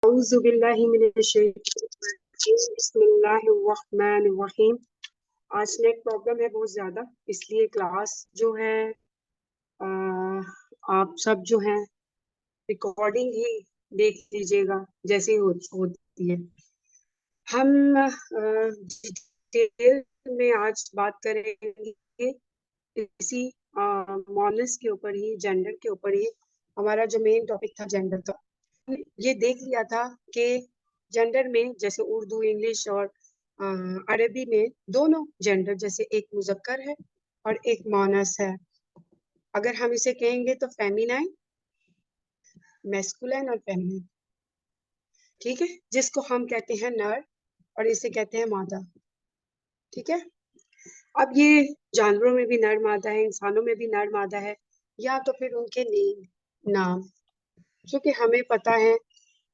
बिस्मिल्लाहिर्रहमानिर्रहीम। आज net problem है बहुत ज़्यादा, इसलिए क्लास जो है आ, आप सब जो है रिकॉर्डिंग ही देख लीजिएगा जैसे ही होती है। हम डिटेल में आज बात करेंगे इसी मॉनस के ऊपर ही, जेंडर के ऊपर ही। हमारा जो मेन टॉपिक था जेंडर का, ये देख लिया था कि जेंडर में जैसे उर्दू, इंग्लिश और अरबी में दोनों जेंडर, जैसे एक मुजक्कर है और एक मोनस है। अगर हम इसे कहेंगे तो फेमिनाइन, मैस्कुलाइन और फेमिनिन, ठीक है, जिसको हम कहते हैं नर और इसे कहते हैं मादा। ठीक है, अब ये जानवरों में भी नर मादा है, इंसानों में भी नर मादा है, या तो फिर उनके नाम, क्योंकि हमें पता है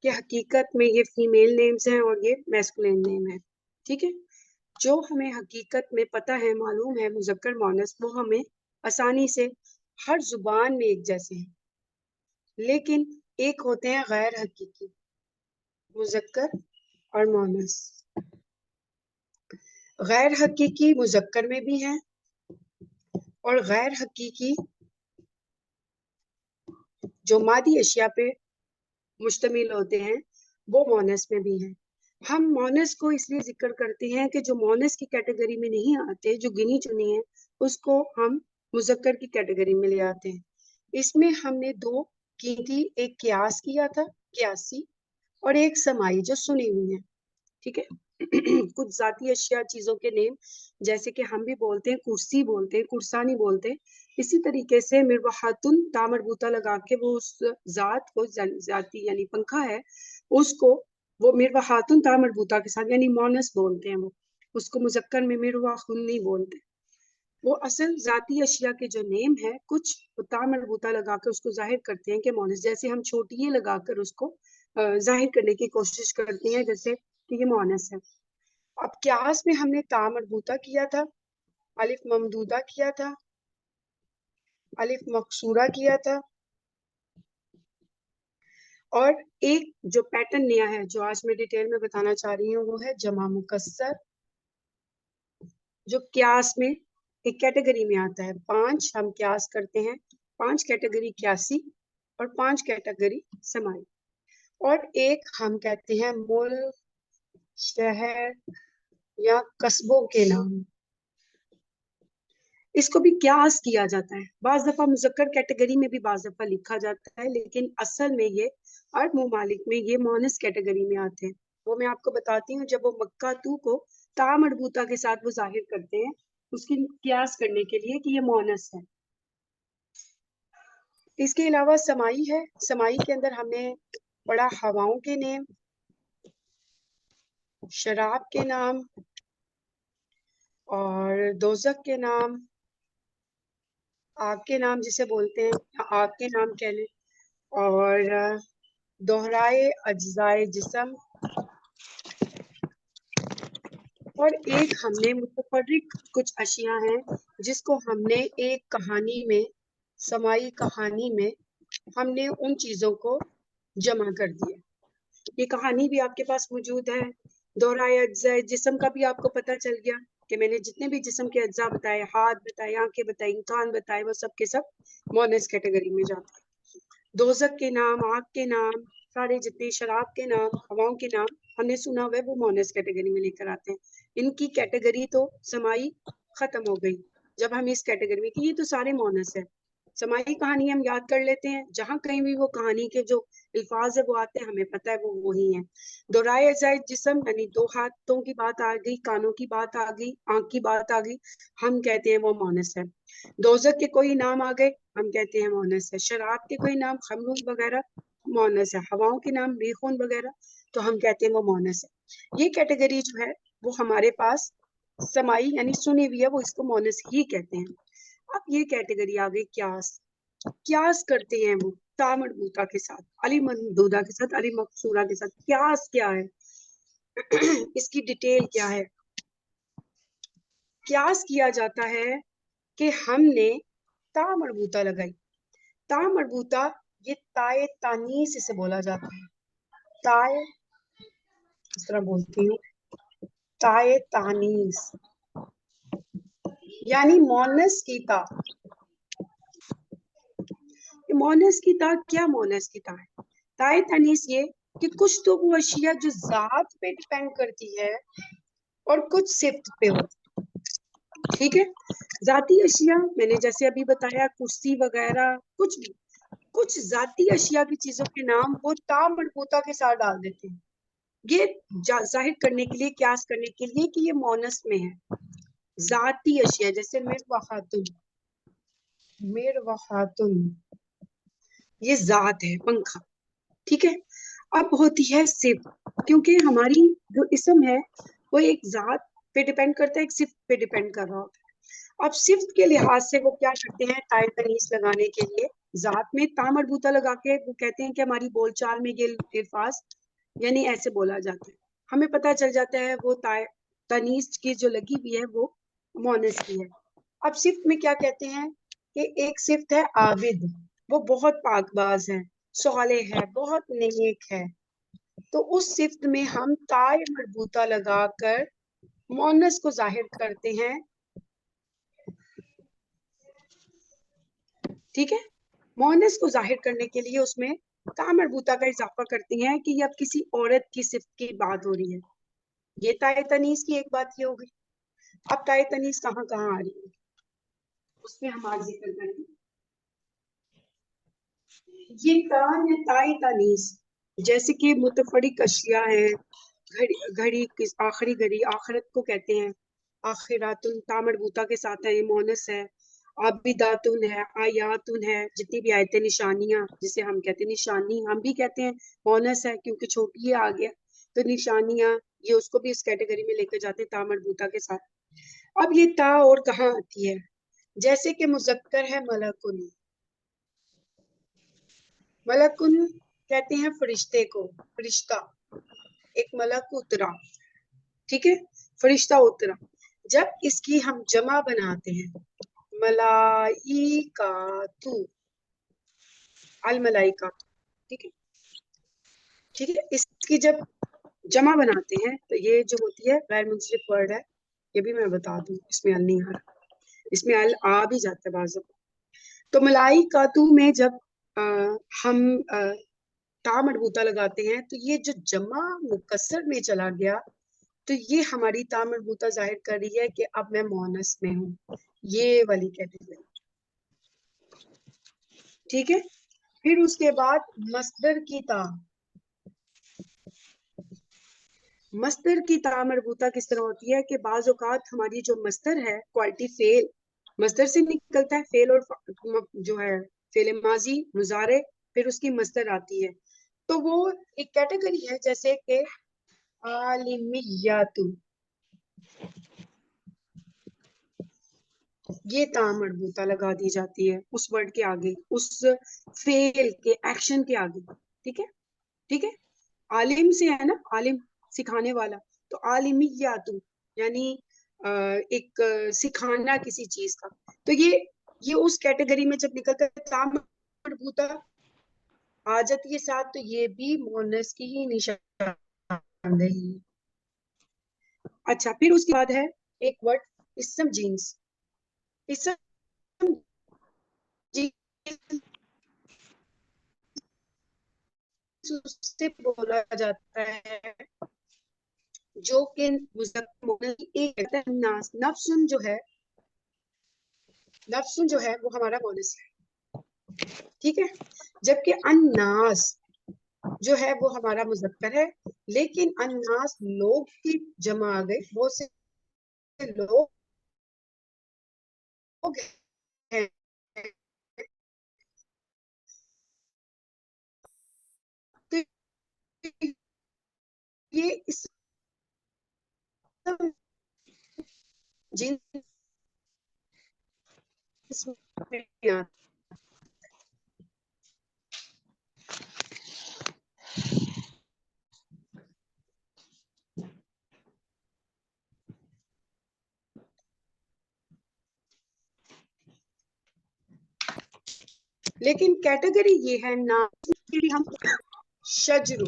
कि हकीकत में ये फीमेल नेम्स हैं और ये मैस्कुलिन नेम है। ठीक है, जो हमें हकीकत में पता है, मालूम है, मुजक्कर मोनस, वो हमें आसानी से हर जुबान में एक जैसे हैं। लेकिन एक होते हैं गैर हकीकी, मुजक्कर और मोनस। गैर हकीकी मुजक्कर में भी हैं और गैर हकीकी जो मादी अशिया पे मुश्तमिल होते हैं वो मोनस में भी हैं। हम मोनस को इसलिए जिक्र करते हैं कि जो मोनस की कैटेगरी में नहीं आते, जो गिनी चुनी है, उसको हम मुजक्कर की कैटेगरी में ले आते हैं। इसमें हमने दो की थी, एक क्यास किया था, क्यासी, और एक समाई जो सुनी हुई है। ठीक है कुछ जाती अशिया, चीजों के नेम, जैसे कि हम भी बोलते हैं कुर्सी, बोलते हैं कुर्सानी, बोलते हैं। इसी तरीके से मिरवाहातुन तामरबूता लगा के वो उस जात को, जाती यानी पंखा है, उसको वो मिरवाहातुन तामरबूता के साथ यानी मोनस बोलते हैं। वो उसको मुजक्कर में मिरवाहुन नहीं बोलते। वो असल जाती अशिया के जो नेम है, कुछ तामरबूता लगा कर उसको जाहिर करते हैं कि मोनस, जैसे हम छोटी लगाकर उसको जाहिर करने की कोशिश करते हैं, जैसे कि ये मोनस है। अब क्यास में हमने ता मरबूता किया था, अलिफ ममदूदा किया था, अलिफ मकसूरा किया था, और एक जो पैटर्न नया है जो आज मैं डिटेल में बताना चाह रही हूँ वो है जमा मुकस्सर, जो क्यास में एक कैटेगरी में आता है। 5 हम क्यास करते हैं, 5 कैटेगरी क्यासी और 5 कैटेगरी समाई। और एक हम कहते हैं मुल्क, शहर या कस्बों के नाम, इसको भी क्यास किया जाता है। बाज दफा मुजक्कर कैटेगरी में भी बाज दफा लिखा जाता है, लेकिन असल में ये अरब ममालिक में ये मोनस कैटेगरी में आते हैं। वो मैं आपको बताती हूँ, जब वो मक्का तू को ता मरबूता के साथ वो जाहिर करते हैं उसकी क्यास करने के लिए कि ये मोनस है। इसके अलावा समाई है। समाई के अंदर हमने पढ़ा हवाओं के नेम, शराब के नाम और दोजक के नाम, आग के नाम जिसे बोलते हैं, या आग के नाम कह लें, और दोहराए अज्जाए जिस्म, और एक हमने मुतफर्रिक कुछ अशिया हैं जिसको हमने एक कहानी में, समाई कहानी में, हमने उन चीजों को जमा कर दिया। ये कहानी भी आपके पास मौजूद है। दोहराए अज्जाए जिस्म का भी आपको पता चल गया कि मैंने जितने भी जिस्म के अज्जा बताए, हाथ बताए, आंखें बताई, कान बताए, वो सब के सब मोनस कैटेगरी में जाते हैं। दोजक के नाम, आग के नाम, सारे जितने, शराब के नाम, हवाओं के नाम हमने सुना हुआ है, वो मोनस कैटेगरी में लेकर आते हैं। इनकी कैटेगरी तो समाई खत्म हो गई जब हम इस कैटेगरी में, कि ये तो सारे मोनस है। समाई कहानी हम याद कर लेते हैं, जहां कहीं भी वो कहानी के जो अल्फाज है वो आते हैं, हमें पता है वो वही है। दोहराए अजाए जिस्म यानी दो हाथों की बात आ गई, कानों की बात आ गई, आंख की बात आ गई, हम कहते हैं वो मोनस है। दोजक के कोई नाम आ गए, हम कहते हैं मोनस है। शराब के कोई नाम, खमरूज वगैरह, मोनस है। हवाओं के नाम, बेखून वगैरह, तो हम कहते हैं वो मोनस है। ये कैटेगरी जो है वो हमारे पास समाई यानी सुनी हुई है, वो इसको मोनस ही कहते हैं। अब ये कैटेगरी आ गई क्यास। क्यास करते हैं वो तामड़बूता के साथ, अली ममदूदा के साथ, अली मकसूरा के साथ। क्यास क्या है इसकी डिटेल क्या है? क्यास किया जाता है कि हमने ता मरबूता लगाई। ता मरबूता ये ताए तानीस से बोला जाता है। ताए, इस तरह बोलती हूँ, ताए तानीस, यानी मोनस की ता। मोनस की ता क्या? मोनस की ता है ताए तानीस ये कि कुछ तो वो अशिया जो जात पे डिपेंड करती है और कुछ सिफ्त पे होती है। ठीक है, जाती अशिया मैंने जैसे अभी बताया, कुर्सी वगैरह, कुछ भी, कुछ जाती अशिया की चीजों के नाम वो ता मरबूता के साथ डाल देते हैं, ये जाहिर करने के लिए, क्यास करने के लिए कि ये मोनस में है। जाती अशिया जैसे मिरवाहातुन, मिरवाहातुन ये जात है, पंखा। ठीक है, अब होती है सिफ्त, क्योंकि हमारी जो इसम है वो एक जात पे डिपेंड करता है, एक सिफ्त पे डिपेंड कर रहा होता है। अब सिफ्त के लिहाज से वो क्या करते हैं, ताय तनीस लगाने के लिए जात में ता मरबूता लगा के वो कहते हैं कि हमारी बोलचाल में ये अल्फाज यानी ऐसे बोला जाता है, हमें पता चल जाता है वो ताय तनीस की जो लगी हुई है वो मोनस की है। अब सिफ्त में क्या कहते हैं कि एक सिफ्त है आबिद, वो बहुत पाकबाज है, सौले है, बहुत नेक है, तो उस सिफ्त में हम ताय मरबूता लगाकर मोनस को जाहिर करते हैं। ठीक है, मोनस को जाहिर करने के लिए उसमें ता मरबूता का इजाफा करती हैं कि अब किसी औरत की सिफ्त की बात हो रही है। ये ताय तनीस की एक बात ये हो गई। अब ताय तनीस कहाँ कहाँ आ रही है उसमें हम आज जिक्र करेंगे। ये कान है ताई तानीस, जैसे कि मुतफरिक अशिया है, घड़ी, घड़ी किस आखिरी घड़ी, आखिरत को कहते हैं, आखिरातुन तामरबूता के साथ है, मोनस है। आबिदातुन है, आयातुन है, जितनी भी आयतें निशानियां जिसे हम कहते हैं निशानी, हम भी कहते हैं मोनस है क्योंकि छोटी है आ गया, तो निशानियां ये उसको भी इस कैटेगरी में लेकर जाते हैं तामरबूता के साथ। अब ये ता और कहाँ आती है, जैसे कि मुजक्कर है मलकुन, मलकुन कहते हैं फरिश्ते को, फरिश्ता, एक मलक उतरा। ठीक है, फरिश्ता उतरा। जब इसकी हम जमा बनाते हैं, मलाइकातु, अल मलाइका, ठीक है, ठीक है, इसकी जब जमा बनाते हैं तो ये जो होती है गैर मुंसरिफ वर्ड है, ये भी मैं बता दूं, इसमें अल नहीं आ रहा, इसमें अल आ भी जाता है बाज़। तो मलाइकातु में जब आ, हम ता मरबूता लगाते हैं तो ये जो जमा मुकस्सर में चला गया, तो ये हमारी ता मरबूता जाहिर कर रही है कि अब मैं मोनस में हूँ, ये वाली कैटेगरी। ठीक है, फिर उसके बाद मस्दर की ता, मस्दर की ता मरबूता किस तरह होती है कि बाज औकात हमारी जो मस्दर है, क्वालिटी फेल मस्दर से निकलता है, फेल और जो है फेल माजी मुजारे, फिर उसकी मस्दर आती है, तो वो एक कैटेगरी है, जैसे कि आलिमियातु, ये ता मरबूता लगा दी जाती है उस वर्ड के आगे, उस फेल के एक्शन के आगे। ठीक है, ठीक है, आलिम से है ना, आलिम सिखाने वाला, तो आलिमियातु यानी एक सिखाना किसी चीज का, तो ये उस कैटेगरी में जब निकलता है ता मरबूता आ जाती है साथ, तो ये भी मोनस की ही निशानदेही है। अच्छा, फिर उसके बाद है एक वर्ड इसम जीन्स, इसम जीन्स उससे बोला जाता है जो कि एक नफ्सुन जो है, नफ्सुन जो है वो हमारा मोनस है। ठीक है, जबकि अन्नास जो है वो हमारा मुजक्कर है, लेकिन अन्नास लोग की जमा आ गई, बहुत से लोग हैं, तो ये इस जिन्स में आता। लेकिन कैटेगरी ये है ना कि हम शजरू,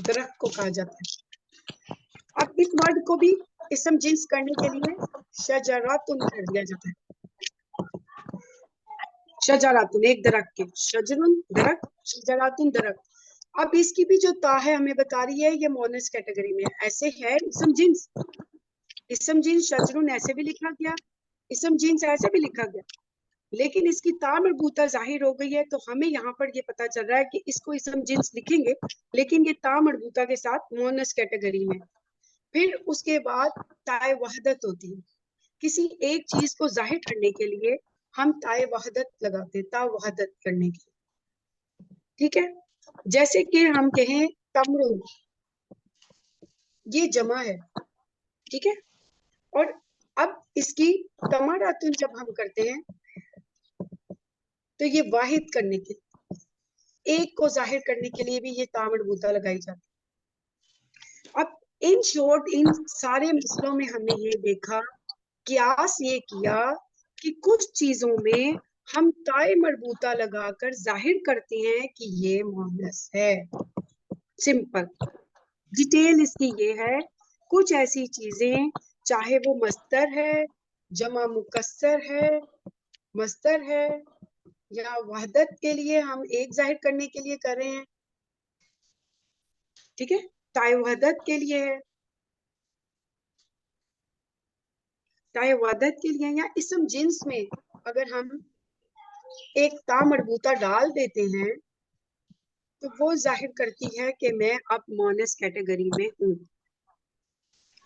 दरख्त को कहा जाता है। अब इस वर्ड को भी इसम जिन्स करने के लिए शजरातुन कर दिया जाता है। शजरातुन एक दरख्त के, शजरुन दरख्त, शजरातुन दरख्त। अब इसकी भी जो ता है हमें बता रही है ये मोनस कैटेगरी में ऐसे है। इसम जिन्स, इसम जिन्स शजरुन ऐसे भी लिखा गया, इसम जिन्स ऐसे भी लिखा गया, लेकिन इसकी ता मरबूता जाहिर हो गई है, तो हमें यहाँ पर ये पता चल रहा है कि इसको इसम जिन्स लिखेंगे, लेकिन ये ता मरबूता के साथ मोनस कैटेगरी में। फिर उसके बाद ताए वहदत होती है। किसी एक चीज को जाहिर करने के लिए हम ताए वहदत लगाते हैं, ता वहदत करने के लिए, ठीक है। जैसे कि हम कहें तमरुन, ये जमा है, ठीक है। और अब इसकी तमारातुन जब हम करते हैं तो ये वाहिद करने के, एक को जाहिर करने के लिए भी ये ता मरबूता लगाई जाती है। अब इन शॉर्ट इन सारे मसलों में हमने ये देखा, कियास ये किया कि कुछ चीजों में हम ताए मरबूता लगाकर जाहिर करते हैं कि ये मुअन्नस है। सिंपल डिटेल इसकी ये है, कुछ ऐसी चीजें चाहे वो मस्तर है, जमा मुकस्सर है, मस्तर है, या वहदत के लिए हम एक जाहिर करने के लिए कर रहे हैं, ठीक है, ताए वहदत के लिए है, ताए वहदत के लिए, या इसम जिन्स में अगर हम एक ता मरबूता डाल देते हैं तो वो जाहिर करती है कि मैं अब मोनस कैटेगरी में हूँ।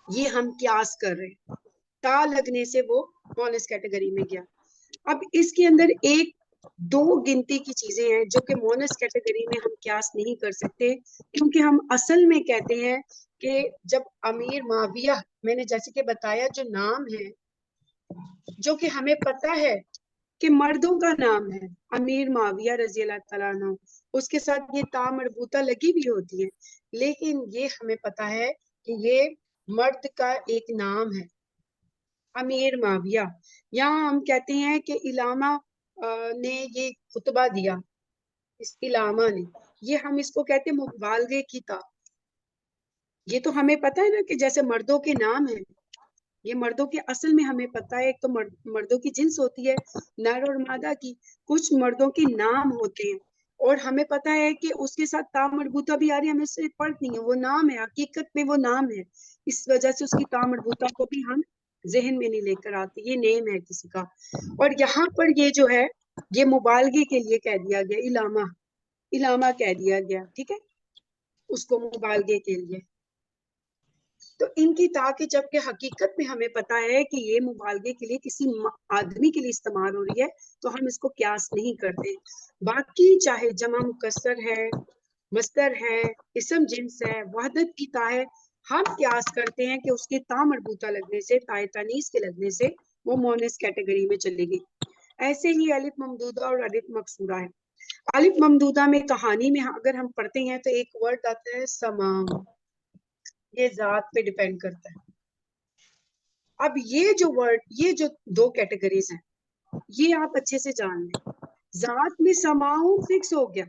ये हम क्यास कर रहे हैं, ता लगने से वो मोनस कैटेगरी में गया। अब इसके अंदर एक दो गिनती की चीजें हैं जो कि मोनस कैटेगरी में हम क्यास नहीं कर सकते, क्योंकि हम असल में कहते हैं कि जब अमीर माविया, मैंने जैसे कि बताया जो नाम है, जो कि हमें पता है कि मर्दों का नाम है अमीर माविया रजी अल्लाह तआला अन्हु, उसके साथ ये ता मरबूता लगी भी होती है, लेकिन ये हमें पता है कि ये मर्द का एक नाम है अमीर माविया। यहाँ हम कहते हैं कि इलामा ने ये खुतबा दिया, इस इलामा ने, ये हम इसको कहते हैं मुबालगे की ता। ये तो हमें पता है ना कि जैसे मर्दों के नाम है, ये मर्दों के असल में हमें पता है, एक तो मर्दों की जिन्स होती है नर और मादा की, कुछ मर्दों के नाम होते हैं, और हमें पता है कि उसके साथ ता मरबूता भी आ रही है, हमें से फर्क नहीं है, वो नाम है, हकीकत में वो नाम है, इस वजह से उसकी ता मरबूता को भी हम जहन में नहीं लेकर आते, ये नेम है किसी का। और यहाँ पर ये जो है ये मुबालगे के लिए कह दिया गया, इलामा, इलामा कह दिया गया, ठीक है, उसको मुबालगे के लिए। तो इनकी ताकि जबकि हकीकत में हमें पता है कि ये मुबालगे के लिए किसी आदमी के लिए इस्तेमाल हो रही है, तो हम इसको क्यास नहीं करते। बाकी चाहे जमा मुकस्सर है, मस्तर है, इसम जिन्स है, वहदत की ता है, हम क्यास करते हैं कि उसके ता मरबूता लगने से, ताए तानीस के लगने से वो मोनस कैटेगरी में चलेगी। ऐसे ही अलिफ ममदूदा और अलिफ मकसूरा है। अलिफ ममदूदा में कहानी में अगर हम पढ़ते हैं तो एक वर्ड आता है समाम, ये जात पे डिपेंड करता है। अब ये जो वर्ड, ये जो दो कैटेगरीज हैं, ये आप अच्छे से जान लें। जात में समाऊ फिक्स हो गया,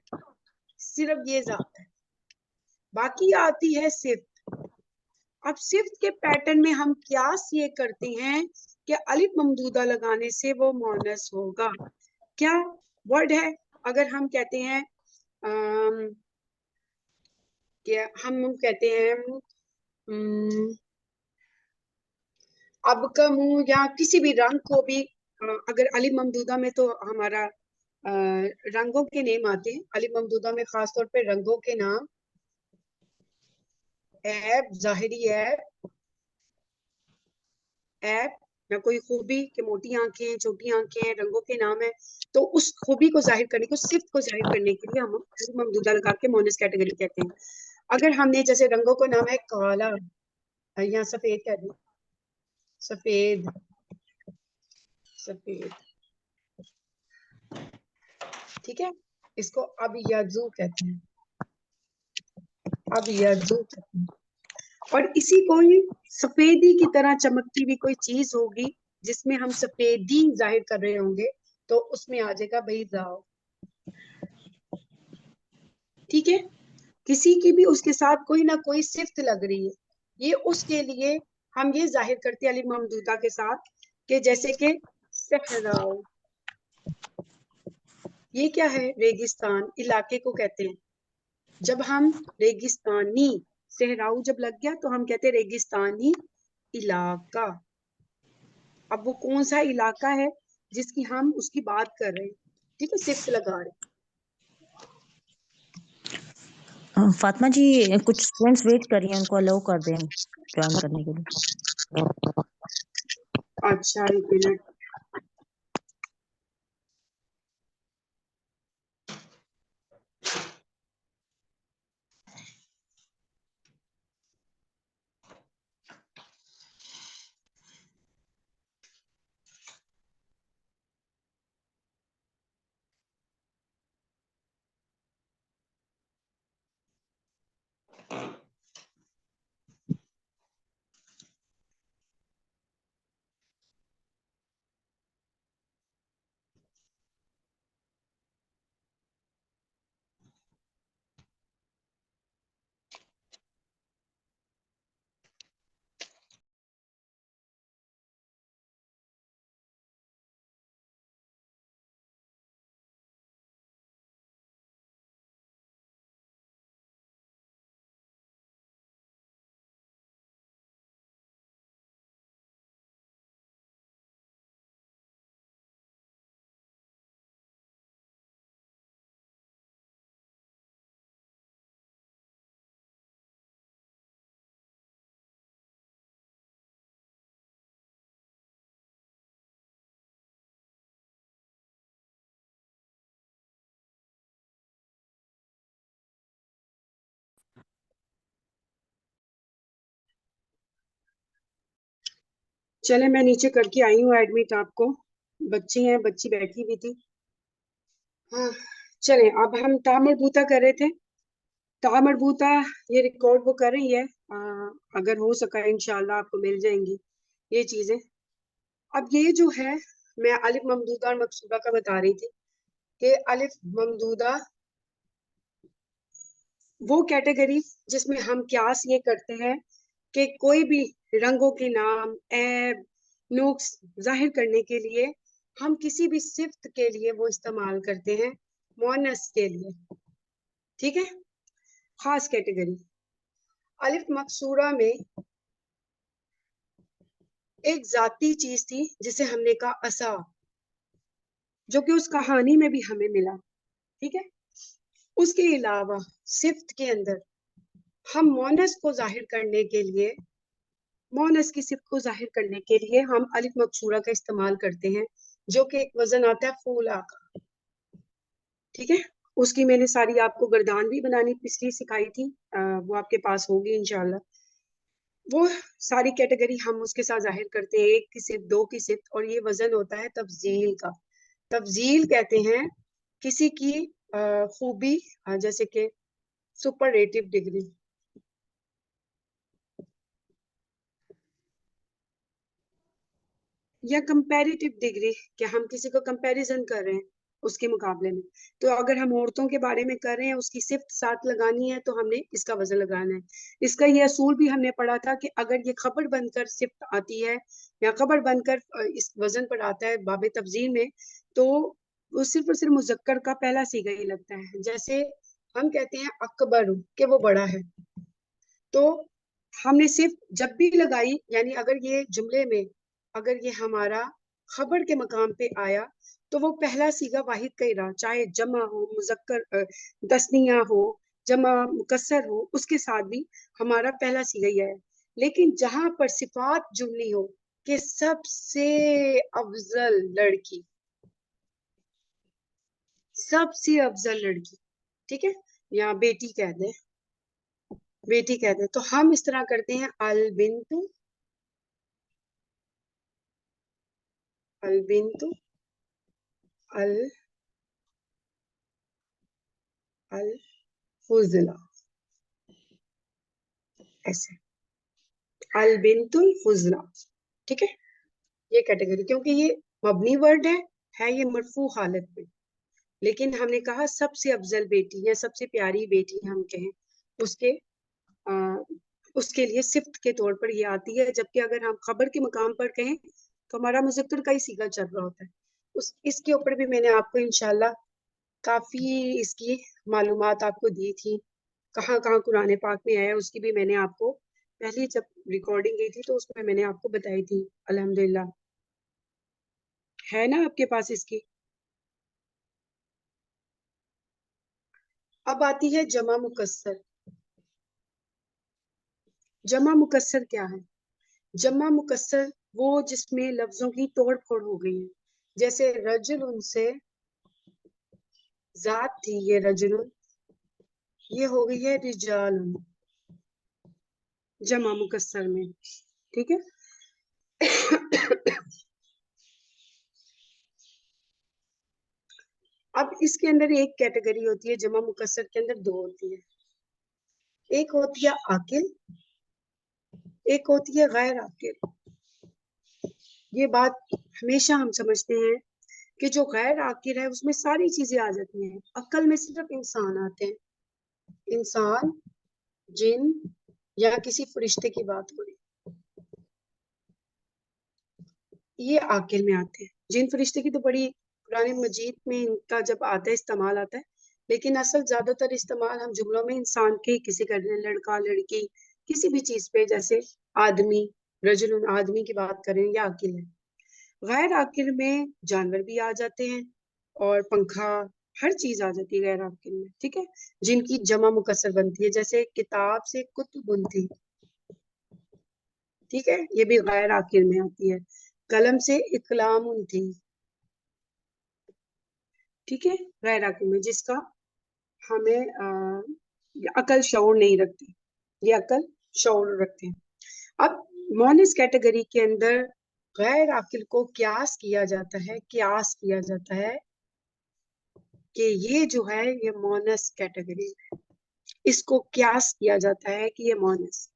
सिर्फ ये जात है, बाकी आती है सिर्फ। अब सिर्फ के पैटर्न में हम क्यास ये करते हैं कि अलिफ ममदूदा लगाने से वो मोनस होगा। क्या वर्ड है? अगर हम कहते हैं कि हम कहते हैं अब का मुंह, या किसी भी रंग को भी अगर अली ममदूदा में तो हमारा रंगों के नेम आते हैं, अली ममदूदा में खास तौर पे रंगों के नाम, ऐब, जाहिरी ऐब या कोई खूबी कि मोटी आंखें, छोटी आंखें, रंगों के नाम है, तो उस खूबी को जाहिर करने को, सिर्फ को जाहिर करने के लिए हम अली ममदूदा लगा के मोनस कैटेगरी कहते हैं। अगर हमने जैसे रंगों को नाम है काला, या सफेद कह दें, सफेद, सफेद, ठीक है, इसको अब यजू कहते हैं, अब यजू कहते हैं। और इसी को ही सफेदी की तरह चमकती हुई कोई चीज होगी जिसमें हम सफेदी जाहिर कर रहे होंगे, तो उसमें आ जाएगा भाई जाओ, ठीक है। किसी की भी उसके साथ कोई ना कोई सिफ्त लग रही है, ये उसके लिए हम ये जाहिर करते हैं अली ममदूदा के साथ कि जैसे कि सहराओ, ये क्या है, रेगिस्तान इलाके को कहते हैं। जब हम रेगिस्तानी, सहराऊ जब लग गया तो हम कहते हैं रेगिस्तानी इलाका। अब वो कौन सा इलाका है जिसकी हम उसकी बात कर रहे हैं, ठीक है, सिफ्त लगा रहे हैं। फातिमा जी, कुछ स्टूडेंट्स वेट कर रही हैं, उनको अलाउ कर दें ज्वाइन करने के लिए। अच्छा, एक मिनट। चले, मैं नीचे करके आई हूँ एडमिट आपको। बच्ची हैं, बच्ची बैठी हुई थी। हाँ, चले, अब हम तामरबूता कर रहे थे। तामरबूता, ये रिकॉर्ड वो कर रही है। अगर हो सका इंशाल्लाह आपको मिल जाएंगी ये चीजें। अब ये जो है, मैं अलिफ ममदूदा और मकसूदा का बता रही थी कि अलिफ ममदूदा वो कैटेगरी जिसमें हम क्यास ये करते हैं कि कोई भी रंगों के नाम, ऐब, नुक्स जाहिर करने के लिए हम किसी भी सिफ्त के लिए वो इस्तेमाल करते हैं मुअन्नस के लिए, ठीक है। खास कैटेगरी अलिफ मकसूरा में एक जाती चीज थी जिसे हमने कहा असा, जो कि उस कहानी में भी हमें मिला, ठीक है। उसके अलावा सिफ्त के अंदर हम मोनस को जाहिर करने के लिए, मोनस की सिफ्त को जाहिर करने के लिए हम अलिफ मकसूरा का इस्तेमाल करते हैं, जो कि एक वजन आता है फूला का, ठीक है। उसकी मैंने सारी आपको गर्दान भी बनानी पिछली सिखाई थी, वो आपके पास होगी इंशाल्लाह। वो सारी कैटेगरी हम उसके साथ जाहिर करते हैं, एक की सिफ्त, दो की सिफ्त, और ये वजन होता है तफजील का। तफजील कहते हैं किसी की खूबी, जैसे कि सुपरलेटिव डिग्री, या कंपैरेटिव डिग्री, कि हम किसी को कंपैरिजन कर रहे हैं उसके मुकाबले में। तो अगर हम औरतों के बारे में कर रहे हैं, उसकी सिफ्त साथ लगानी है, तो हमने इसका वजन लगाना है। इसका ये असूल भी हमने पढ़ा था कि अगर ये खबर बनकर सिफ्त आती है या खबर बनकर इस वजन पर आता है बाब तफजील में, तो वो सिर्फ और सिर्फ मुजक्कर का पहला सीगा ही लगता है। जैसे हम कहते हैं अकबर कि वो बड़ा है, तो हमने सिर्फ जब भी लगाई, यानी अगर ये जुमले में अगर ये हमारा खबर के मकाम पे आया, तो वो पहला सीगा वाहिद का ही रहा, चाहे जमा हो, मुजक्कर तस्निया हो, जमा मुकस्सर हो, उसके साथ भी हमारा पहला सीगा ही है। लेकिन जहां पर सिफात जुमली हो कि सबसे अफजल लड़की, सबसे अफजल लड़की, ठीक है, या बेटी कह दे, बेटी कह दे, तो हम इस तरह करते हैं अल बिंतु, अल बिंतु, अल अल फुजला, ऐसे अल बिंतुल फुजला, ठीक है। ये कैटेगरी, क्योंकि ये मबनी वर्ड है ये मरफू हालत में, लेकिन हमने कहा सबसे अफजल बेटी या सबसे प्यारी बेटी हम कहें, उसके आ, उसके लिए सिफ्त के तौर पर ये आती है। जबकि अगर हम खबर के मकाम पर कहें तो हमारा मुज़क्कर का ही सीगा चल रहा होता है। इसके ऊपर भी मैंने आपको इंशाल्लाह काफी इसकी मालूमात आपको दी थी, कहाँ कहाँ कुरान पाक में आया उसकी भी मैंने आपको पहले जब रिकॉर्डिंग गई थी तो उसमें मैंने आपको बताई थी। अल्हम्दुलिल्लाह है ना आपके पास इसकी। अब आती है जमा मुकस्सर। जमा मुकस्सर क्या है? जमा मुकस्सर वो जिसमें लफ्जों की तोड़ फोड़ हो गई है। जैसे रजुल उनसे जात थी, ये रजुल, ये हो गई है रिजाल जमा मुकस्सर में। ठीक है। अब इसके अंदर एक कैटेगरी होती है, जमा मुकस्सर के अंदर दो होती है। एक होती है आकिल, एक होती है गैर आकिल। ये बात हमेशा हम समझते हैं कि जो गैर आकिल है उसमें सारी चीजें आ जाती हैं, अक्ल में सिर्फ इंसान आते हैं। इंसान, जिन या किसी फरिश्ते की बात हो रही, ये आकिल में आते हैं। जिन फरिश्ते की तो बड़ी कुरान मजीद में इनका जब आता है इस्तेमाल आता है, लेकिन असल ज्यादातर इस्तेमाल हम जुमलों में इंसान के किसी कर रहे हैं, लड़का लड़की किसी भी चीज पे, जैसे आदमी, रजुल आदमी की बात करें या आकिल है। गैर आकिल में जानवर भी आ जाते हैं और पंखा, हर चीज आ जाती है गैर आकिल में। ठीक है। जिनकी जमा मुकस्सर बनती है, जैसे किताब से कुतुब बनती। ठीक है, ये भी गैर आकिल में आती है। कलम से इकलाम थी। ठीक है, गैर आकिल में जिसका हमें अकल शऊर नहीं रखती, ये अकल शऊर रखते हैं। अब मोनिस कैटेगरी के अंदर गैर आकिल को क्यास किया जाता है, क्यास किया जाता है कि ये जो है ये मोनस कैटेगरी है, इसको क्यास किया जाता है कि ये मोनस,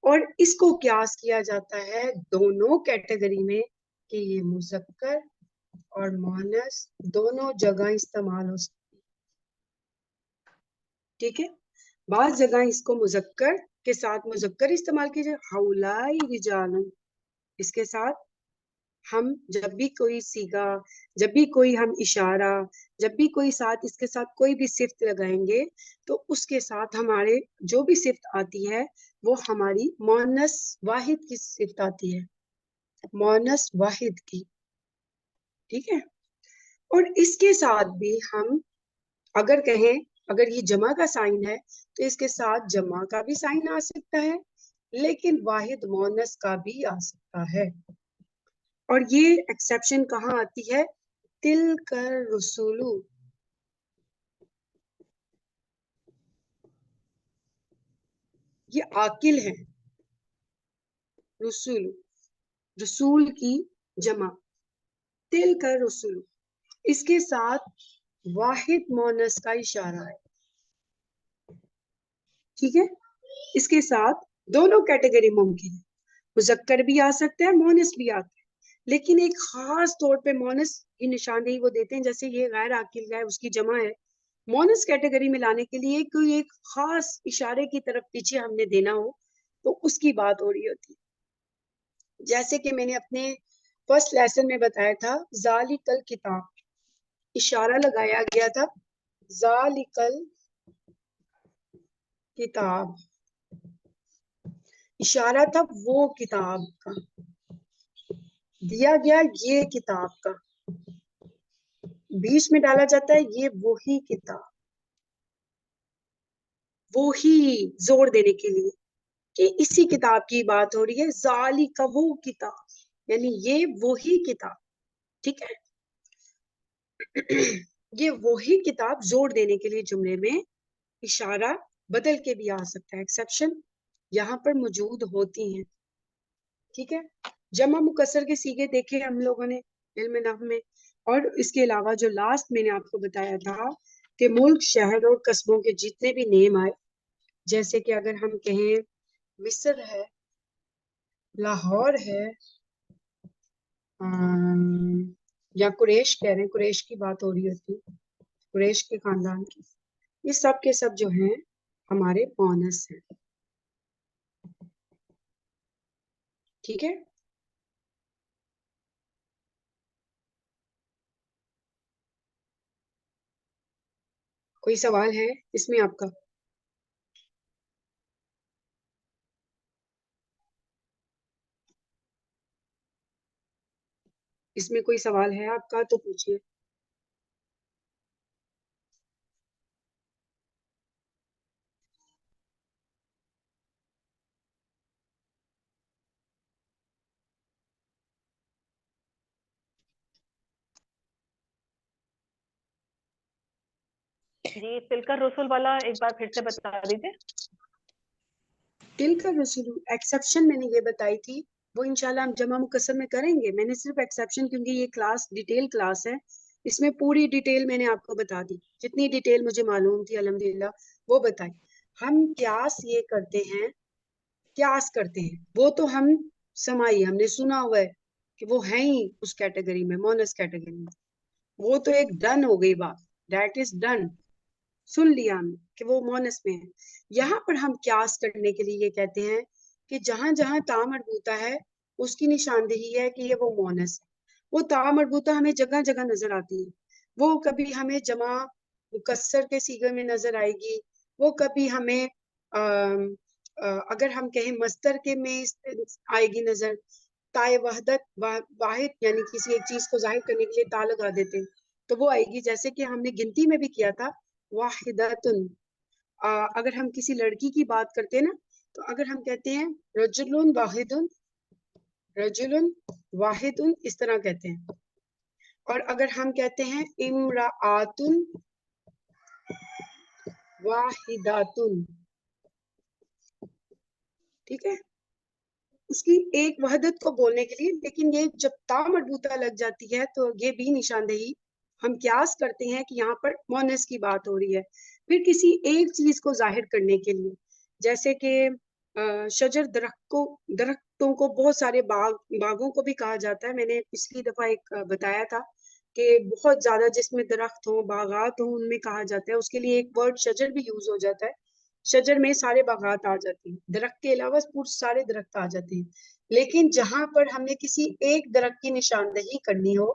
और इसको क्यास किया जाता है दोनों कैटेगरी में कि ये मुजक्कर और मोनस दोनों जगह इस्तेमाल हो सकती है। ठीक है। बाज जगह इसको मुजक्कर के साथ मुजक्कर इस्तेमाल कीजिए, हौलाई रिजालन, इसके साथ हम जब भी कोई सीगा, जब भी कोई हम इशारा, जब भी कोई साथ इसके साथ कोई भी सिफ्त लगाएंगे तो उसके साथ हमारे जो भी सिफ्त आती है वो हमारी मोनस वाहिद की सिफ्त आती है, मोनस वाहिद की। ठीक है। और इसके साथ भी हम अगर कहें, अगर ये जमा का साइन है तो इसके साथ जमा का भी साइन आ सकता है, लेकिन वाहिद मोनस का भी आ सकता है। और ये एक्सेप्शन कहाँ आती है? तिल कर रसूलू, ये आकिल है। रसूल, रसूल की जमा, तिल कर रसूल, इसके साथ वाहिद मोनस का इशारा है। ठीक है। इसके साथ दोनों कैटेगरी मुमकिन है, मुजक्कर भी आ सकता है, मोनस भी आता है, लेकिन एक खास तौर पे मोनस की निशानदेही वो देते हैं, जैसे ये गैर आकिल है उसकी जमा है, मोनस कैटेगरी में लाने के लिए कोई एक खास इशारे की तरफ पीछे हमने देना हो तो उसकी बात हो रही होती है। जैसे कि मैंने अपने फर्स्ट लेसन में बताया था, जालिकल किताब, इशारा लगाया गया था, जालिकल किताब, इशारा था वो किताब का, दिया गया ये किताब का, बीच में डाला जाता है ये वही किताब, वो ही, जोर देने के लिए कि इसी किताब की बात हो रही है, जाली का वो किताब, यानी ये वही किताब। ठीक है। ये वही किताब जोर देने के लिए जुमले में इशारा बदल के भी आ सकता है, एक्सेप्शन यहाँ पर मौजूद होती हैं। ठीक है। जमा मुकस्सर के सीगे देखे हम लोगों ने इल्म नहव में। और इसके अलावा जो लास्ट मैंने आपको बताया था कि मुल्क, शहर और कस्बों के जितने भी नेम आए, जैसे कि अगर हम कहें मिस्र है, लाहौर है, या कुरैश कह रहे हैं, कुरैश की बात हो रही होती, कुरैश के खानदान की, ये सब के सब जो हैं हमारे मोनस हैं। ठीक है, कोई सवाल है इसमें आपका? इसमें कोई सवाल है आपका तो पूछिए। जी, तिलकर रसूल वाला एक बार फिर से बता दीजिए। तिल का रसूल एक्सेप्शन मैंने ये बताई थी, वो इंशाल्लाह हम जमा मुकस्सर में करेंगे। मैंने सिर्फ एक्सेप्शन, क्योंकि ये क्लास डिटेल क्लास है, इसमें पूरी डिटेल मैंने आपको बता दी, जितनी डिटेल मुझे मालूम थी अल्हम्दुलिल्लाह वो बताई। हम क्यास ये करते हैं, क्यास करते हैं, वो तो हम समाई हमने सुना हुआ है कि वो है ही उस कैटेगरी में, मोनस कैटेगरी में, वो तो एक डन हो गई बात, दैट इज डन, सुन लिया हमने कि वो मोनस में है। यहाँ पर हम क्यास करने के लिए ये कहते हैं कि जहां जहां ता मरबूता है उसकी निशानदेही है कि ये वो मोनस है। वो ता मरबूता हमें जगह जगह नजर आती है, वो कभी हमें जमा मुकस्सर के सीगे में नजर आएगी, वो कभी हमें अगर हम कहें मस्तर के में आएगी नजर। ताए वहदत वाहिद यानी किसी एक चीज को जाहिर करने के लिए ता लगा देते हैं, तो वो आएगी। जैसे कि हमने गिनती में भी किया था, वाहिदतुन। अगर हम किसी लड़की की बात करते हैं ना, तो अगर हम कहते हैं रजुलुन वाहिदुन, रजुलुन वाहिदुन इस तरह कहते हैं। और अगर हम कहते हैं इमराआतुन वाहिदातुन, ठीक है, उसकी एक वहदत को बोलने के लिए। लेकिन ये जब ता मरबूता लग जाती है तो ये भी निशानदेही हम क्यास करते हैं कि यहाँ पर मोनस की बात हो रही है। फिर किसी एक चीज को जाहिर करने के लिए, जैसे कि शजर दरख्तों को बहुत सारे बागों को भी कहा जाता है। मैंने पिछली दफा एक बताया था कि बहुत ज्यादा जिसमें दरख्त हो, बागात हो, उनमें कहा जाता है, उसके लिए एक वर्ड शजर भी यूज हो जाता है। शजर में सारे बागात आ जाते हैं, दरख्त के अलावा पूरे सारे दरख्त आ जाते हैं। लेकिन जहां पर हमने किसी एक दरख्त की निशानदेही करनी हो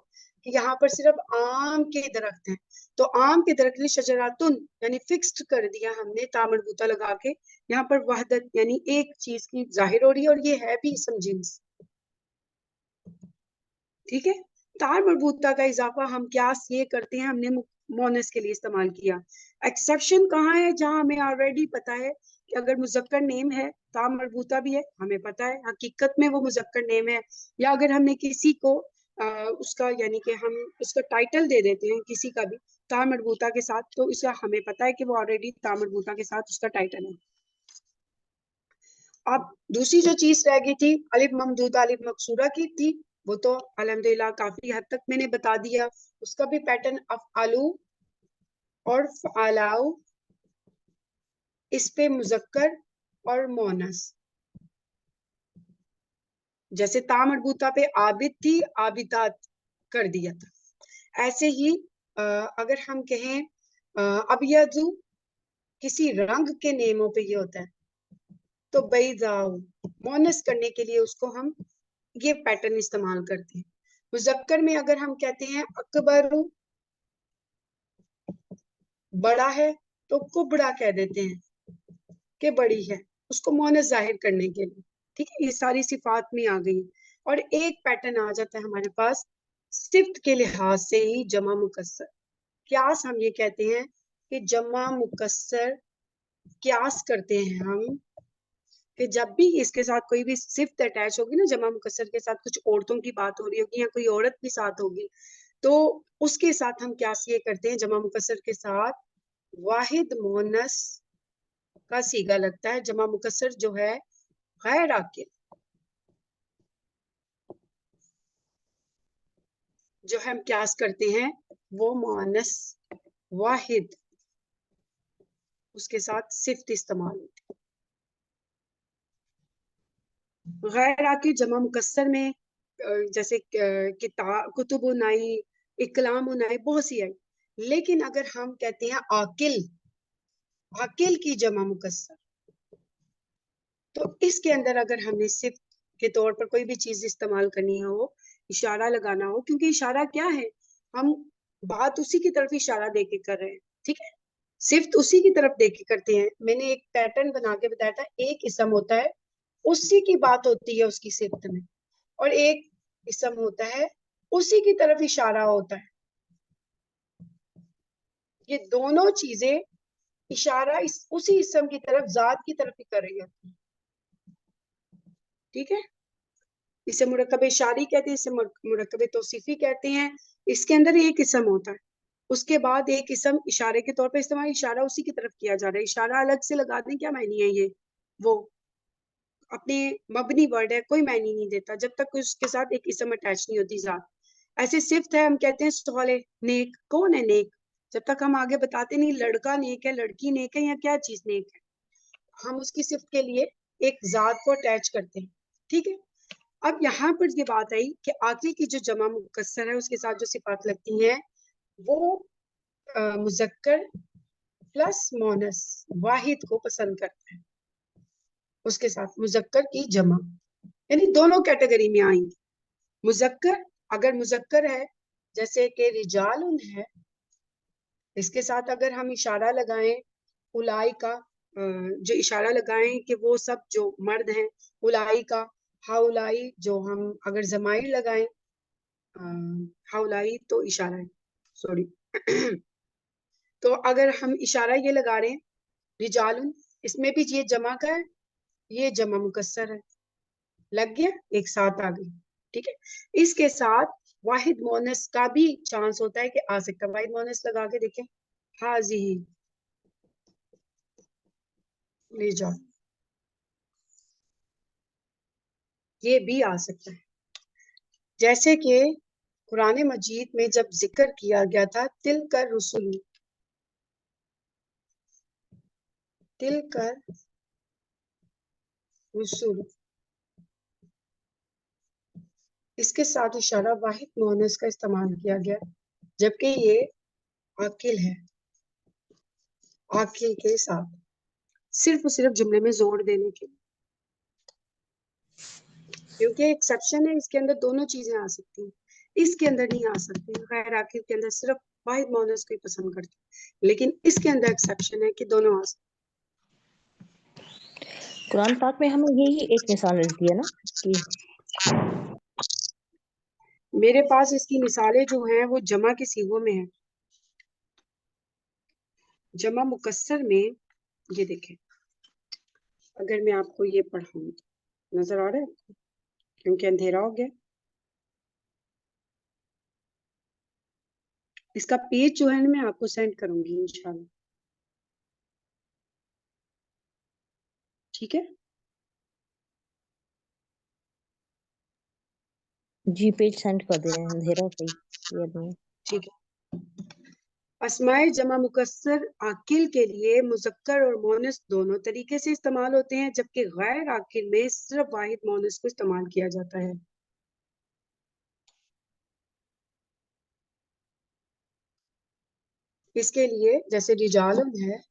कि यहाँ पर सिर्फ आम के दरख्त हैं, तो आम के दरख्त शजरातुन यानी फिक्स्ड कर दिया हमने ता मरबूता लगा के। यहाँ पर वहदत यानी एक चीज की जाहिर हो रही है, और ये है भी इसम जिन्स। ठीक है, तार मरबूता का इजाफा हम क्यास ये करते हैं, हमने मोनस के लिए इस्तेमाल किया। एक्सेप्शन कहाँ है? जहां हमें ऑलरेडी पता है कि अगर मुजक्कर नेम है, ता मरबूता भी है, हमें पता है हकीकत में वो मुजक्कर नेम है। या अगर हमने किसी को उसका यानी कि हम उसका टाइटल दे देते हैं किसी का भी ता मरबूता के साथ, तो इसका हमें पता है कि वो ऑलरेडी ता मरबूता के साथ उसका टाइटल है। अब दूसरी जो चीज रह गई थी अलिफ ममदूदा अलिफ मकसूरा की थी, वो तो अल्हम्दुलिल्लाह काफी हद तक मैंने बता दिया। उसका भी पैटर्न अफआलू और फआलाउ, इस पे मुजक्कर और मोनस। जैसे ता मरबूता पे आबिद थी, आबिदात कर दिया था। ऐसे ही अगर हम कहें अबियदु, किसी रंग के नेमों पे ये होता है, तो बैजाउ मोनस करने के लिए उसको हम ये पैटर्न इस्तेमाल करते हैं। मुजक्कर में अगर हम कहते हैं अकबरू, बड़ा है, तो कुबड़ा कह देते हैं कि बड़ी है, उसको मोनस जाहिर करने के लिए। ठीक है, ये सारी सिफात में आ गई। और एक पैटर्न आ जाता है हमारे पास सिफ्त के लिहाज से ही, जमा मुकस्सर। क्यास हम ये कहते हैं कि जमा मुकस्सर क्यास करते हैं हम कि जब भी इसके साथ कोई भी सिफ्त अटैच होगी ना, जमा मुकस्सर के साथ कुछ औरतों की बात हो रही होगी या कोई औरत भी साथ होगी, तो उसके साथ हम क्यास ये करते हैं, जमा मुकस्सर के साथ वाहिद मोनस का सीगा लगता है। जमा मुकस्सर जो है गैर आकिल, जो हम क्यास करते हैं वो मोनस वाहिद, उसके साथ सिफ्त इस्तेमाल होती है। गैर आकिल जमा मुकस्सर में जैसे किताब कुतुब उनाई, इकलाम उनाई, बहुत सी आई। लेकिन अगर हम कहते हैं आकिल, आकिल की जमा मुकस्सर। तो इसके अंदर अगर हमने सिफ्त के तौर पर कोई भी चीज इस्तेमाल करनी हो, इशारा लगाना हो, क्योंकि इशारा क्या है, हम बात उसी की तरफ इशारा देके कर रहे हैं, ठीक है, सिर्फ उसी की तरफ देके करते हैं। मैंने एक पैटर्न बना के बताया था, एक इसम होता है उसी की बात होती है उसकी सिफ्त में, और एक इसम होता है उसी की तरफ इशारा होता है। ये दोनों चीजें इशारा उसी इसम की तरफ, जात की तरफ ही कर रही होती है, ठीक है। इसे मुरक्कब इशारी कहते हैं, इसे मुरक्कब तौसीफी कहते हैं। इसके अंदर एक इसम होता है, उसके बाद एक इसम इशारे के तौर पर इस्तेमाल, इशारा उसी की तरफ किया जा रहा है। इशारा अलग से लगा दें क्या मायने है, ये वो अपने मबनी वर्ड है, कोई मायने नहीं देता जब तक उसके साथ एक इसम अटैच नहीं होती जात। ऐसे सिफ्त है, हम कहते हैं सोले नेक, कौन है नेक, जब तक हम आगे बताते नहीं लड़का नेक है, लड़की नेक है, या क्या चीज नेक है, हम उसकी सिफ्त के लिए एक जात को अटैच करते हैं, ठीक है। अब यहाँ पर ये बात आई कि आकिल की जो जमा मुकस्सर है उसके साथ जो सिफात लगती हैं वो मुजक्कर प्लस मोनस वाहिद को पसंद करता है, उसके साथ मुजक्कर की जमा, यानी दोनों कैटेगरी में आएंगे। मुजक्कर, अगर मुजक्कर है जैसे कि रिजाल है, इसके साथ अगर हम इशारा लगाएं उलाई का, जो इशारा लगाएं कि वो सब जो मर्द हैं, उलाई का, हाउलाई जो हम अगर जमाइर लगाएं, हाउलाई तो इशारा है, सॉरी तो अगर हम इशारा ये लगा रहे हैं रिजालुन, इसमें भी ये जमा का है, ये जमा मुकस्सर है, लग गया, एक साथ आ गई, ठीक है। इसके साथ वाहिद मोनस का भी चांस होता है कि आ सकता है, वाहिद मोनस लगा के देखें, हाजी रिजाल, ये भी आ सकता है। जैसे कि कुरान मजीद में जब जिक्र किया गया था तिल कर रसूल, तिल कर रसूल, इसके साथ इशारा वाहिद मोनस का इस्तेमाल किया गया, जबकि ये आकिल है, आकिल के साथ सिर्फ जुमले में जोड़ देने के, क्योंकि एक्सेप्शन है, इसके अंदर दोनों चीजें आ सकती हैं, इसके अंदर नहीं आ सकती। गैर आकिल के अंदर सिर्फ वाहिद मोनस को ही पसंद करते हैं, लेकिन इसके अंदर एक्सेप्शन है कि दोनों आ सकते। कुरान पाक में हमें यही एक मिसाल मिलती है ना कि मेरे पास इसकी मिसालें जो हैं वो जमा के सीगों में है, जमा मुकस्सर में। ये देखें, अगर मैं आपको ये पढ़ाऊं तो नजर आ रहा है, क्योंकि अंधेरा हो गया। इसका पेज जो है ना मैं आपको सेंड करूंगी इंशाल्लाह, ठीक है। जी पेज सेंड कर दे, अंधेरा सही याद नहीं है। ठीक है, अस्माए जमा मुकस्सर आकिल के लिए मुजक्कर और मोनस दोनों तरीके से इस्तेमाल होते हैं, जबकि गैर आकिल में सिर्फ वाहिद मोनस को इस्तेमाल किया जाता है। इसके लिए जैसे रिजालन है,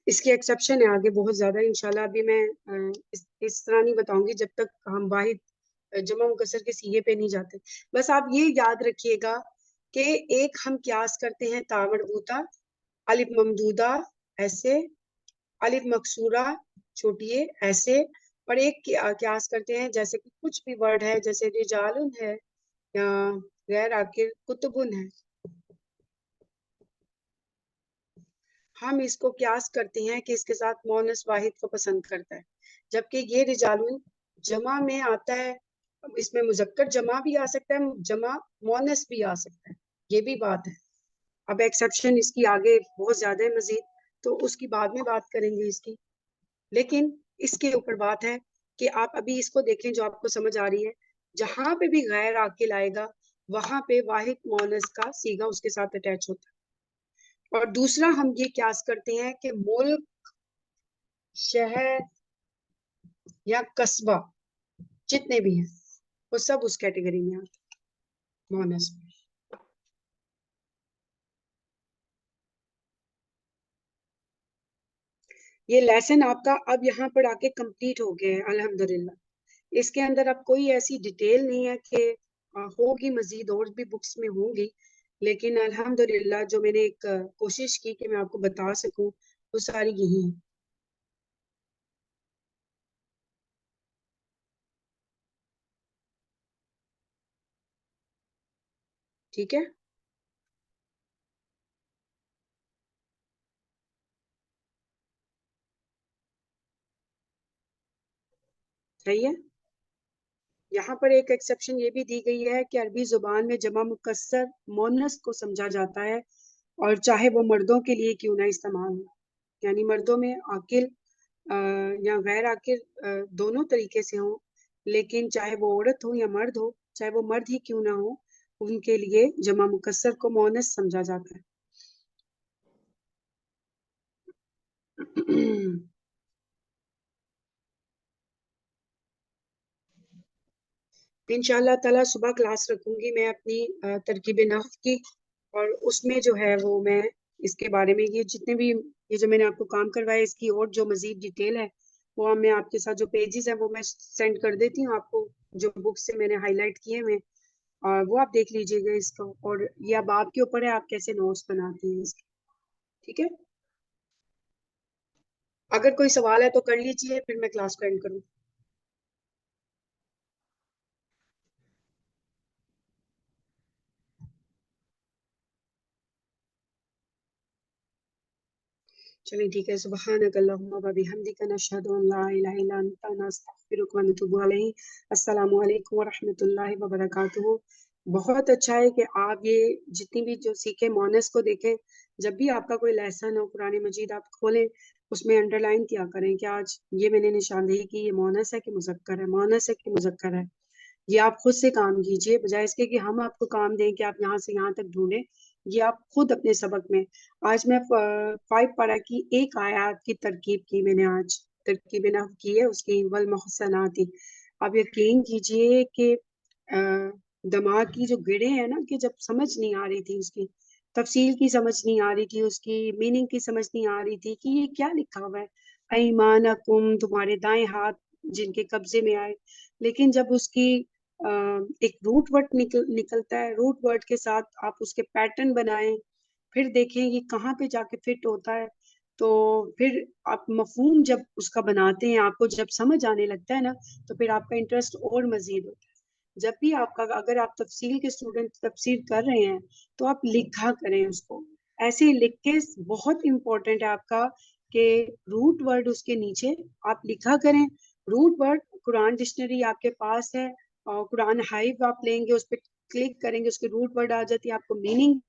इसकी एक्सेप्शन है आगे बहुत ज्यादा, इंशाल्लाह अभी मैं इस तरह नहीं बताऊंगी जब तक हम वाहिद जमा मुकस्सर के सीगे पे नहीं जाते। बस आप ये याद रखिएगा कि एक हम क्यास करते हैं तामरबूता, अलिफ ममदूदा ऐसे, अलिफ मकसूरा छोटी है ऐसे, और एक क्यास करते हैं जैसे कि कुछ भी वर्ड है, जैसे रिजालुन है या गैर आकिर कुतुबुन है, हम इसको क्यास करते हैं कि इसके साथ मोनस वाहिद को पसंद करता है, जबकि ये रिजालुन जमा में आता है, इसमें मुजक्कर जमा भी आ सकता है, जमा मोनस भी आ सकता है, ये भी बात है। अब एक्सेप्शन इसकी आगे बहुत ज्यादा है मजीद, तो उसकी बाद में बात करेंगे इसकी, लेकिन इसके ऊपर बात है कि आप अभी इसको देखें जो आपको समझ आ रही है, जहां पे भी गैर आकिल आएगा वहां पे वाहिद मोनस का सीगा उसके साथ अटैच होता है। और दूसरा हम ये क्यास करते हैं कि मुल्क, शहर या कस्बा जितने भी हैं वो सब उस कैटेगरी में आते हैं मोनस में। ये लेसन आपका अब यहाँ पर आके कंप्लीट हो गया है अल्हम्दुलिल्लाह। इसके अंदर अब कोई ऐसी डिटेल नहीं है कि होगी, मजीद और भी बुक्स में होंगी, लेकिन अल्हम्दुलिल्लाह जो मैंने एक कोशिश की कि मैं आपको बता सकूं वो सारी यही है। ठीक है, सही है। यहाँ पर एक एक्सेप्शन ये भी दी गई है कि अरबी जुबान में जमा मुकस्सर मोनस को समझा जाता है, और चाहे वो मर्दों के लिए क्यों ना इस्तेमाल हो, यानी मर्दों में आकिल या गैर आकिल दोनों तरीके से हो, लेकिन चाहे वो औरत हो या मर्द हो, चाहे वो मर्द ही क्यों ना हो, उनके लिए जमा मुकस्सर को मोनस समझा जाता है। इंशाल्लाह ताला सुबह क्लास रखूंगी मैं अपनी तरकीब नहव की, और उसमें जो है वो मैं इसके बारे में ये जितने भी ये जो मैंने आपको काम करवाया इसकी और जो मजीद डिटेल है वो मैं आपके साथ जो पेजेस है वो मैं सेंड कर देती हूँ आपको, जो बुक से मैंने हाईलाइट किए हुए, और वो आप देख लीजिएगा इसको, और ये अब आपके ऊपर है आप कैसे नोट्स बनाती हैं इसके। ठीक है, अगर कोई सवाल है तो कर लीजिए, फिर मैं क्लास को एंड करूँ। चलिए ठीक है, सुब्हानक अल्लाहुम्मा व बिहम्दिका नशहदु अन ला इलाहा इल्ला अंता नस्तगफिरुका व नतूबु अलैहि। अस्सलामु अलैकुम व रहमतुल्लाहि व बरकातुहू। बहुत अच्छा है कि आप ये जितनी भी जो सीखे मोनस को देखें, जब भी आपका कोई लेसन हो कुरान मजीद आप खोलें, उसमें अंडरलाइन किया करें कि आज ये मैंने निशानदेही की, ये मोनस है कि मुजक्कर है, मोनस है कि मुजक्कर है। ये आप खुद से काम कीजिए, बजाय इसके कि हम आपको काम दें कि आप यहाँ से यहाँ तक ढूंढें। ये आप खुद अपने सबक में, आज मैं 5 पारा की एक आयत की तरकीब की, मैंने आज तरकीब नहव की है उसकी, वल मुहसनाती। आप यकीन कीजिए कि दिमाग की जो गिड़े हैं ना, कि जब समझ नहीं आ रही थी उसकी तफसील की, समझ नहीं आ रही थी उसकी मीनिंग की, समझ नहीं आ रही थी कि ये क्या लिखा हुआ है, ऐमानकुम तुम्हारे दाएं हाथ जिनके कब्जे में आए। लेकिन जब उसकी एक रूट वर्ड निकलता है, रूट वर्ड के साथ आप उसके पैटर्न बनाएं, फिर देखें ये कहाँ पे जाके फिट होता है, तो फिर आप मफहूम जब उसका बनाते हैं, आपको जब समझ आने लगता है ना, तो फिर आपका इंटरेस्ट और मजीद होता है। जब भी आपका, अगर आप तफसील के स्टूडेंट तफसील कर रहे हैं, तो आप लिखा करें उसको, ऐसे ही लिख के, बहुत इंपॉर्टेंट है आपका कि रूट वर्ड उसके नीचे आप लिखा करें। रूट वर्ड कुरान डिक्शनरी आपके पास है, और कुरान हाइव आप लेंगे, उस पर क्लिक करेंगे, उसके रूट वर्ड आ जाती है, आपको मीनिंग